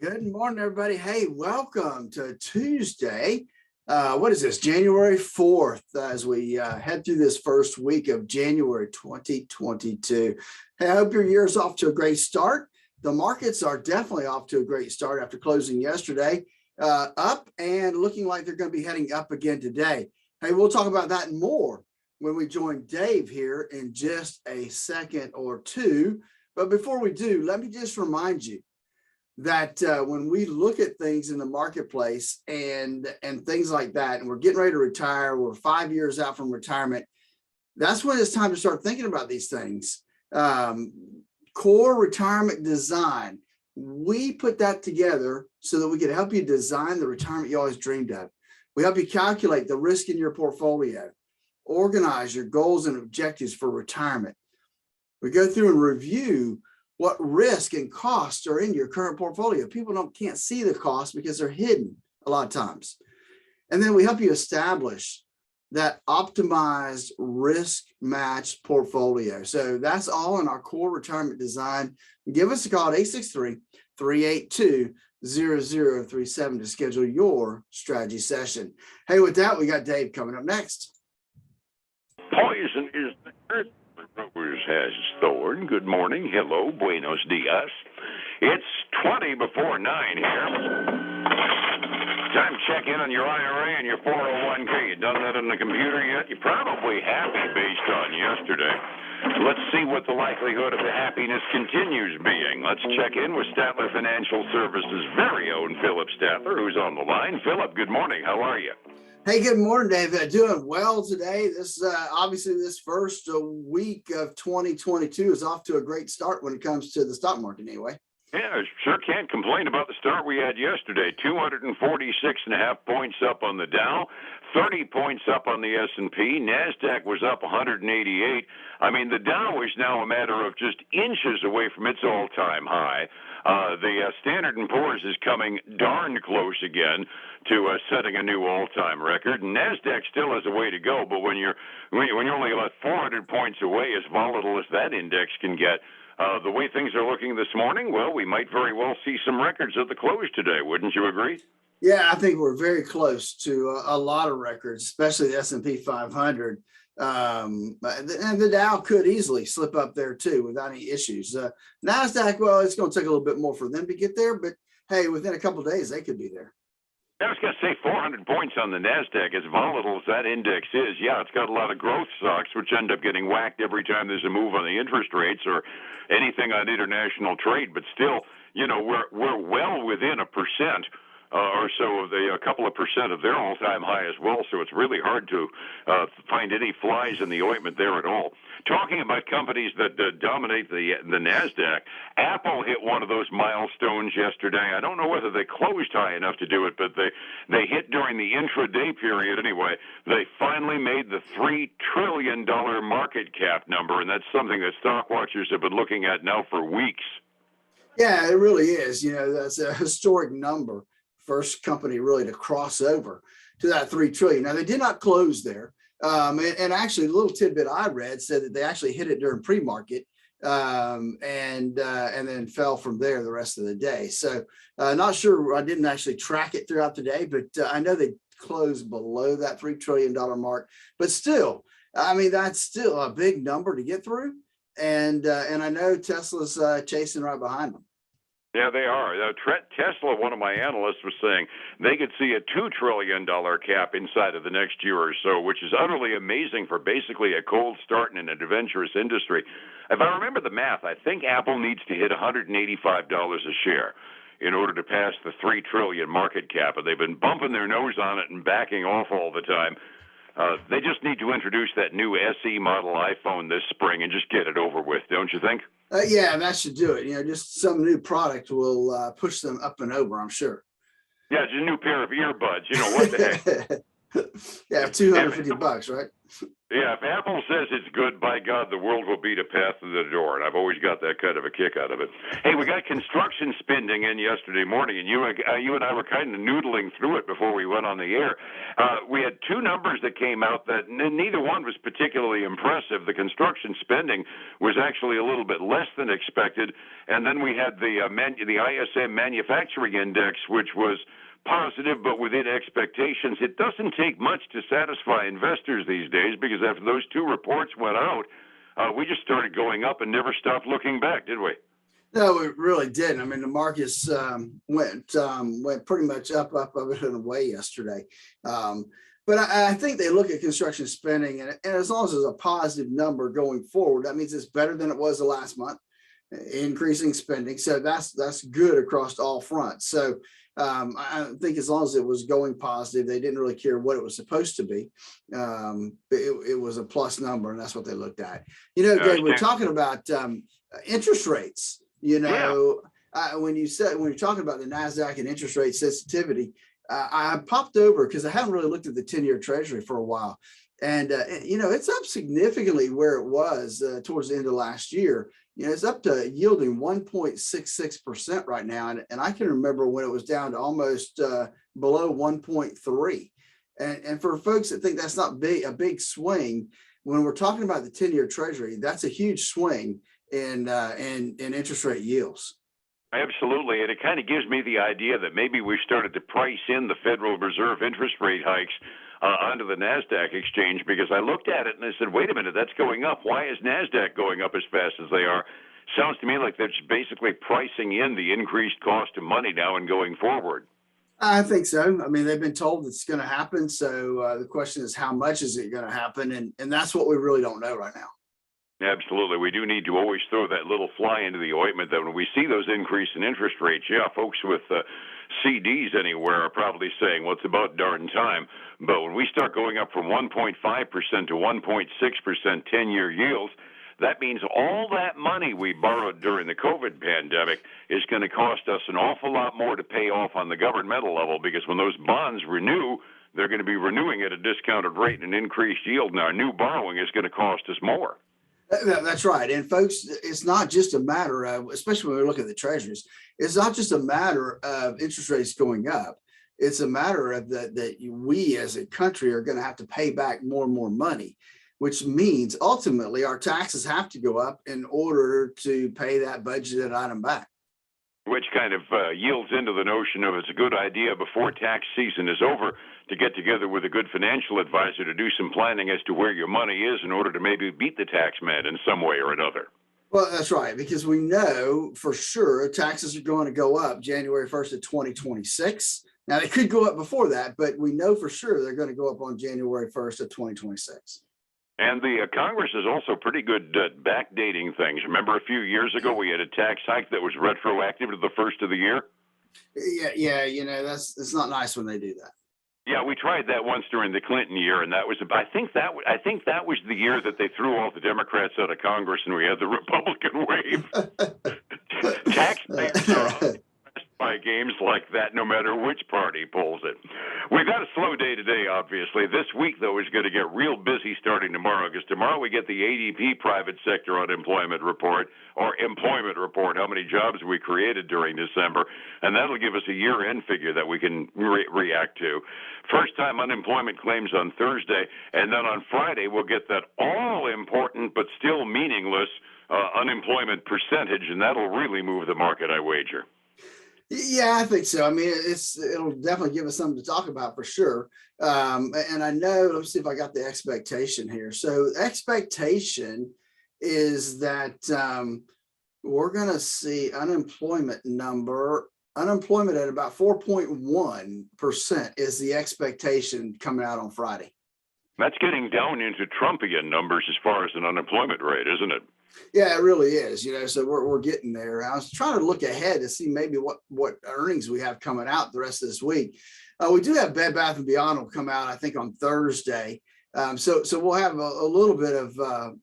Good morning, everybody. Hey, welcome to Tuesday. What is this? January 4th, as we head through this first week of January 2022. Hey, I hope your year is off to a great start. The markets are definitely off to a great start after closing yesterday, up and looking like they're going to be heading up again today. Hey, we'll talk about that and more when we join Dave here in just a second or two. But before we do, let me just remind you that when we look at things in the marketplace and things like that, and we're getting ready to retire, we're 5 years out from retirement, that's when it's time to start thinking about these things. Core retirement design, we put that together so that we can help you design the retirement you always dreamed of. We help you calculate the risk in your portfolio, organize your goals and objectives for retirement. We go through and review what risk and costs are in your current portfolio. People can't see the costs because they're hidden a lot of times. And then we help you establish that optimized risk match portfolio. So that's all in our core retirement design. Give us a call at 863-382-0037 to schedule your strategy session. Hey, with that, we got Dave coming up next. Poison is the earth. Rose has thorn. Good morning. Hello. Buenos dias. It's 20 before 9 here. Time to check in on your IRA and your 401k. You done that on the computer yet? You're probably happy based on yesterday. Let's see what the likelihood of the happiness continues being. Let's check in with Statler Financial Services' very own Phillip Statler, who's on the line. Phillip, good morning. How are you? Hey, good morning, Dave. Doing well today. This obviously this first week of 2022 is off to a great start when it comes to the stock market anyway. Yeah, I sure can't complain about the start we had yesterday. 246.5 points up on the Dow, 30 points up on the S&P. Nasdaq was up 188. I mean, the Dow is now a matter of just inches away from its all-time high. The Standard & Poor's is coming darn close again to setting a new all-time record. And Nasdaq still has a way to go, but when you're only about 400 points away, as volatile as that index can get, the way things are looking this morning, well, we might very well see some records at the close today. Wouldn't you agree? Yeah, I think we're very close to a lot of records, especially the S&P 500. And the Dow could easily slip up there too without any issues. Nasdaq, well, it's going to take a little bit more for them to get there, but hey, within a couple of days, they could be there. I was going to say 400 points on the Nasdaq, as volatile as that index is. Yeah, it's got a lot of growth stocks, which end up getting whacked every time there's a move on the interest rates or anything on international trade. But still, you know, we're well within 1%. Or so of a couple of percent of their all-time high as well. So it's really hard to find any flies in the ointment there at all. Talking about companies that dominate the Nasdaq, Apple hit one of those milestones yesterday. I don't know whether they closed high enough to do it, but they hit during the intraday period anyway. They finally made the $3 trillion market cap number, and that's something that stock watchers have been looking at now for weeks. Yeah, it really is. You know, that's a historic number. First company really to cross over to that 3 trillion. Now they did not close there. And actually a little tidbit I read said that they actually hit it during pre-market and then fell from there the rest of the day. So not sure, I didn't actually track it throughout the day, but I know they closed below that $3 trillion mark, but still, I mean, that's still a big number to get through. And I know Tesla's chasing right behind them. Yeah, they are. Tesla, one of my analysts was saying they could see a $2 trillion cap inside of the next year or so, which is utterly amazing for basically a cold start in an adventurous industry. If I remember the math, I think Apple needs to hit $185 a share in order to pass the $3 trillion market cap. And they've been bumping their nose on it and backing off all the time. They just need to introduce that new SE model iPhone this spring and just get it over with, don't you think? Yeah, that should do it. You know, just some new product will push them up and over, I'm sure. Yeah, just a new pair of earbuds. You know, what the heck? Yeah, $250, right? Yeah, if Apple says it's good, by God, the world will beat a path to the door. And I've always got that kind of a kick out of it. Hey, we got construction spending in yesterday morning, and you and I were kind of noodling through it before we went on the air. We had two numbers that came out that neither one was particularly impressive. The construction spending was actually a little bit less than expected, and then we had the ISM manufacturing index, which was positive but within expectations. It doesn't take much to satisfy investors these days, because after those two reports went out, we just started going up and never stopped looking back, did we? No, it really didn't. I mean, the markets went pretty much up and away yesterday. But I think they look at construction spending, and as long as there's a positive number going forward, that means it's better than it was the last month, increasing spending. So that's good across all fronts. So I think as long as it was going positive, they didn't really care what it was supposed to be. It was a plus number, and that's what they looked at. Dave, we're talking about interest rates. When you're talking about the Nasdaq and interest rate sensitivity, I popped over because I haven't really looked at the 10-year Treasury for a while, and it's up significantly where it was towards the end of last year. It's up to yielding 1.66% right now. And I can remember when it was down to almost below 1.3. And for folks that think that's not a big swing, when we're talking about the 10-year Treasury, that's a huge swing in interest rate yields. Absolutely. And it kind of gives me the idea that maybe we started to price in the Federal Reserve interest rate hikes onto the Nasdaq exchange, because I looked at it and I said, wait a minute, that's going up. Why is Nasdaq going up as fast as they are? Sounds to me like they're just basically pricing in the increased cost of money now and going forward. I think so. I mean, they've been told it's going to happen. So the question is, how much is it going to happen? And that's what we really don't know right now. Absolutely. We do need to always throw that little fly into the ointment that when we see those increase in interest rates, folks with CDs anywhere are probably saying, well, it's about darn time. But when we start going up from 1.5% to 1.6% 10-year yields, that means all that money we borrowed during the COVID pandemic is going to cost us an awful lot more to pay off on the governmental level, because when those bonds renew, they're going to be renewing at a discounted rate and an increased yield. Now, our new borrowing is going to cost us more. That's right. And folks, it's not just a matter of, especially when we look at the treasuries, it's not just a matter of interest rates going up. It's a matter of that we as a country are going to have to pay back more and more money, which means ultimately our taxes have to go up in order to pay that budgeted item back. Which kind of yields into the notion of it's a good idea before tax season is over to get together with a good financial advisor to do some planning as to where your money is in order to maybe beat the tax man in some way or another. Well, that's right, because we know for sure taxes are going to go up January 1st of 2026. Now, they could go up before that, but we know for sure they're going to go up on January 1st of 2026. And the Congress is also pretty good at backdating things. Remember a few years ago we had a tax hike that was retroactive to the first of the year? Yeah, it's not nice when they do that. Yeah, we tried that once during the Clinton year, and that was I think that was the year that they threw all the Democrats out of Congress and we had the Republican wave. Taxpayers are impressed by games like that, no matter which party pulls it. We've got a slow day today, obviously. This week, though, is going to get real busy starting tomorrow, because tomorrow we get the ADP private sector unemployment report, or employment report, how many jobs we created during December, and that'll give us a year-end figure that we can react to. First-time unemployment claims on Thursday, and then on Friday we'll get that all-important but still meaningless unemployment percentage, and that'll really move the market, I wager. Yeah, I think so. I mean, it'll definitely give us something to talk about for sure. And I know, let's see if I got the expectation here. So expectation is that we're going to see unemployment at about 4.1% is the expectation coming out on Friday. That's getting down into Trumpian numbers as far as an unemployment rate, isn't it? Yeah, it really is. So we're getting there. I was trying to look ahead to see maybe what earnings we have coming out the rest of this week. We do have Bed Bath & Beyond will come out, I think, on Thursday. So we'll have a little bit of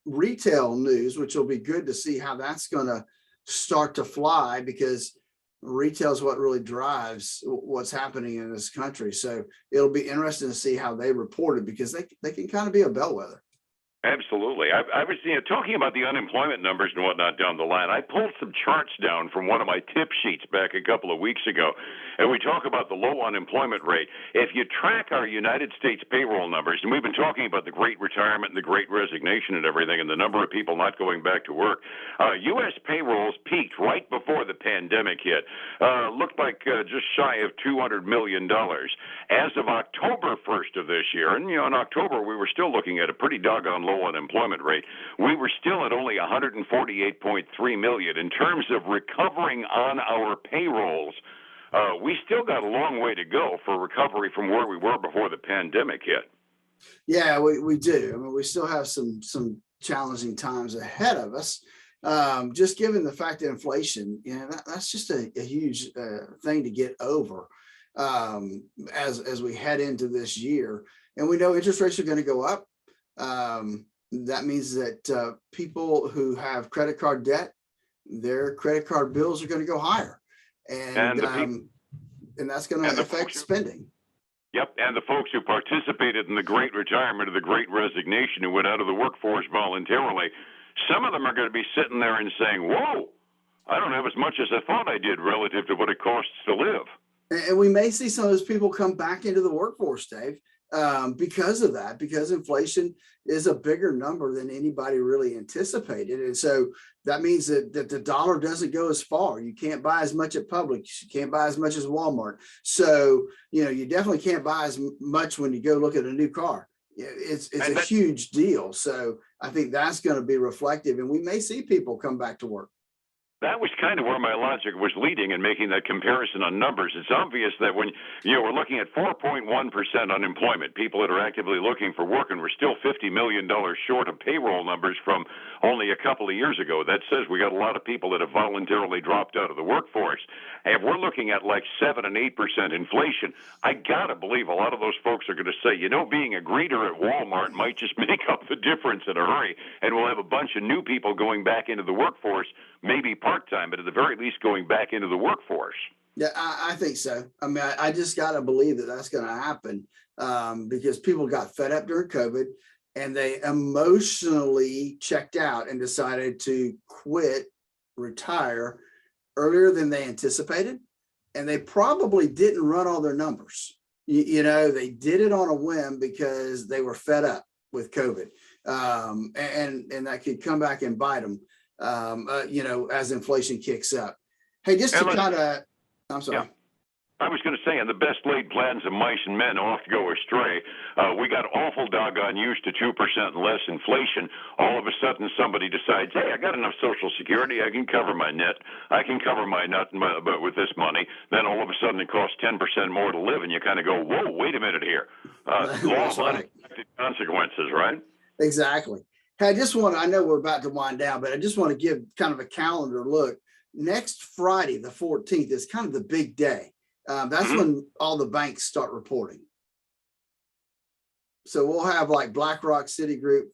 retail news, which will be good to see how that's going to start to fly, because retail is what really drives what's happening in this country. So it'll be interesting to see how they report it, because they can kind of be a bellwether. Absolutely. I was talking about the unemployment numbers and whatnot down the line. I pulled some charts down from one of my tip sheets back a couple of weeks ago, and we talk about the low unemployment rate. If you track our United States payroll numbers, and we've been talking about the great retirement and the great resignation and everything, and the number of people not going back to work, U.S. payrolls peaked right before the pandemic hit. Looked like just shy of $200 million. As of October 1st of this year, and in October we were still looking at a pretty doggone low unemployment rate. We were still at only 148.3 million. In terms of recovering on our payrolls, we still got a long way to go for recovery from where we were before the pandemic hit. Yeah, we do. I mean, we still have some challenging times ahead of us. Just given the fact that inflation, that's just a huge thing to get over as we head into this year. And we know interest rates are going to go up. That means that people who have credit card debt, their credit card bills are going to go higher, and that's going to affect spending. Yep, and the folks who participated in the Great Retirement or the Great Resignation, who went out of the workforce voluntarily, some of them are going to be sitting there and saying, "Whoa, I don't have as much as I thought I did relative to what it costs to live." And we may see some of those people come back into the workforce, Dave, because of that, because inflation is a bigger number than anybody really anticipated. And so that means that the dollar doesn't go as far. You can't buy as much at Publix. You can't buy as much as Walmart. So, you definitely can't buy as much when you go look at a new car. It's a huge deal. So I think that's going to be reflective, and we may see people come back to work. That was kind of where my logic was leading in making that comparison on numbers. It's obvious that when we're looking at 4.1% unemployment, people that are actively looking for work, and we're still $50 million short of payroll numbers from only a couple of years ago. That says we got a lot of people that have voluntarily dropped out of the workforce. And if we're looking at like 7 and 8% inflation, I got to believe a lot of those folks are going to say, being a greeter at Walmart might just make up the difference in a hurry, and we'll have a bunch of new people going back into the workforce, maybe part-time, but at the very least going back into the workforce. Yeah, I think so. I mean, I just got to believe that that's going to happen because people got fed up during COVID, and they emotionally checked out and decided to retire earlier than they anticipated. And they probably didn't run all their numbers. They did it on a whim because they were fed up with COVID. And that could come back and bite them. As inflation kicks up. Hey, just to kind of, I'm sorry. Yeah. I was going to say, in the best laid plans of mice and men oft go astray. We got awful doggone used to 2% and less inflation. All of a sudden, somebody decides, hey, I got enough Social Security. I can cover my net. I can cover my nut but with this money. Then all of a sudden, it costs 10% more to live, and you kind of go, whoa, wait a minute here. Law of unexpected consequences, right? Exactly. Hey, I know we're about to wind down, but I just want to give kind of a calendar look. Next Friday, the 14th, is kind of the big day. That's when all the banks start reporting. So we'll have like BlackRock, Citigroup,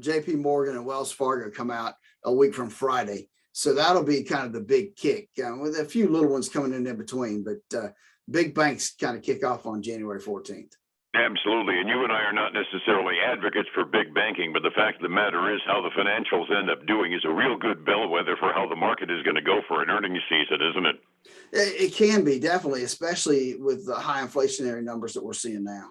JP Morgan, and Wells Fargo come out a week from Friday. So that'll be kind of the big kick, with a few little ones coming in between, but big banks kind of kick off on January 14th. Absolutely. And you and I are not necessarily advocates for big banking, but the fact of the matter is how the financials end up doing is a real good bellwether for how the market is going to go for an earnings season, isn't it? It can be, definitely, especially with the high inflationary numbers that we're seeing now.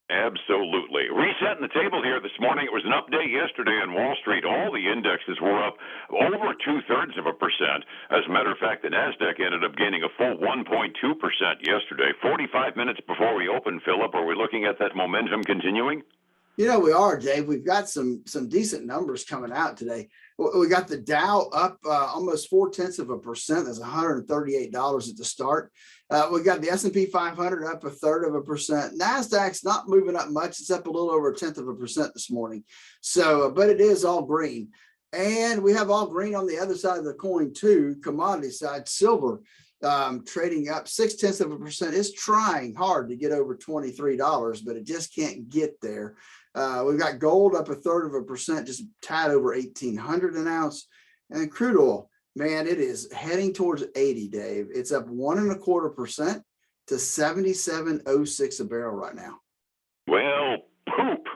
Absolutely. Resetting the table here this morning. It was an up day yesterday on Wall Street. All the indexes were up over 0.2%. As a matter of fact, the Nasdaq ended up gaining a full 1.2% yesterday. 45 minutes before we opened, Phillip, are we looking at that momentum continuing? We are, Dave. We've got some decent numbers coming out today. We got the Dow up almost 0.4%. That's $138 at the start. We got the S&P 500 up 0.33%. Nasdaq's not moving up much. It's up a little over 0.1% this morning. So, but it is all green. And we have all green on the other side of the coin too, commodity side. Silver trading up 0.6%. It's trying hard to get over $23, but it just can't get there. We've got gold up 0.33%, just tad over 1,800 an ounce. And crude oil, man, it is heading towards 80, Dave. It's up 1.25% to 77.06 a barrel right now. Well, poop.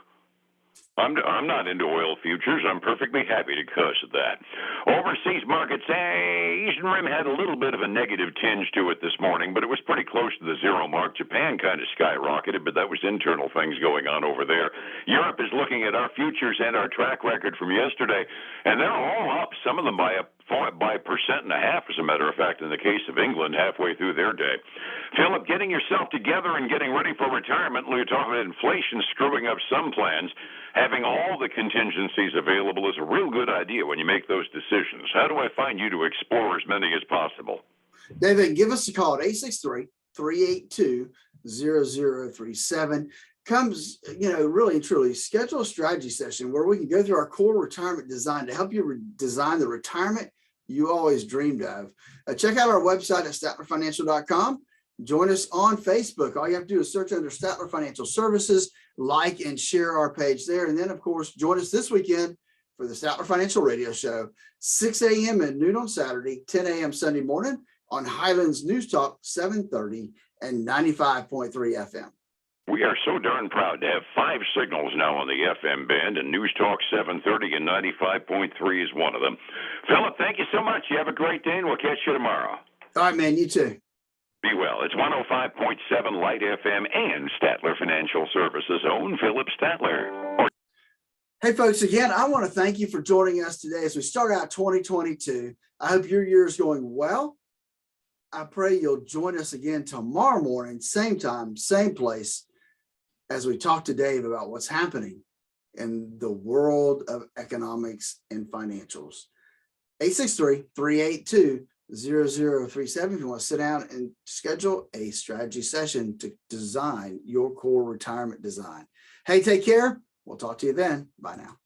I'm not into oil futures. I'm perfectly happy to cuss at that. Overseas markets, Asian Rim had a little bit of a negative tinge to it this morning, but it was pretty close to the zero mark. Japan kind of skyrocketed, but that was internal things going on over there. Europe is looking at our futures and our track record from yesterday, and they're all up, some of them by 1.5%, as a matter of fact, in the case of England, halfway through their day. Phillip, getting yourself together and getting ready for retirement, we're talking about inflation screwing up some plans. Having all the contingencies available is a real good idea when you make those decisions. How do I find you to explore as many as possible? David, give us a call at 863-382-0037. Comes, really and truly, schedule a strategy session where we can go through our core retirement design to help you design the retirement you always dreamed of. Check out our website at statlerfinancial.com. Join us on Facebook. All you have to do is search under Statler Financial Services, like and share our page there. And then, of course, join us this weekend for the Statler Financial Radio Show, 6 a.m. and noon on Saturday, 10 a.m. Sunday morning on Highlands News Talk, 730 and 95.3 FM. We are so darn proud to have 5 signals now on the FM band, and News Talk 730 and 95.3 is one of them. Phillip, thank you so much. You have a great day, and we'll catch you tomorrow. All right, man. You too. Be well. It's 105.7 Light FM and Statler Financial Services' own Phillip Statler. Hey, folks, again, I want to thank you for joining us today as we start out 2022. I hope your year is going well. I pray you'll join us again tomorrow morning, same time, same place, as we talk to Dave about what's happening in the world of economics and financials. 863-382-0037 if you want to sit down and schedule a strategy session to design your core retirement design. Hey, take care. We'll talk to you then. Bye now.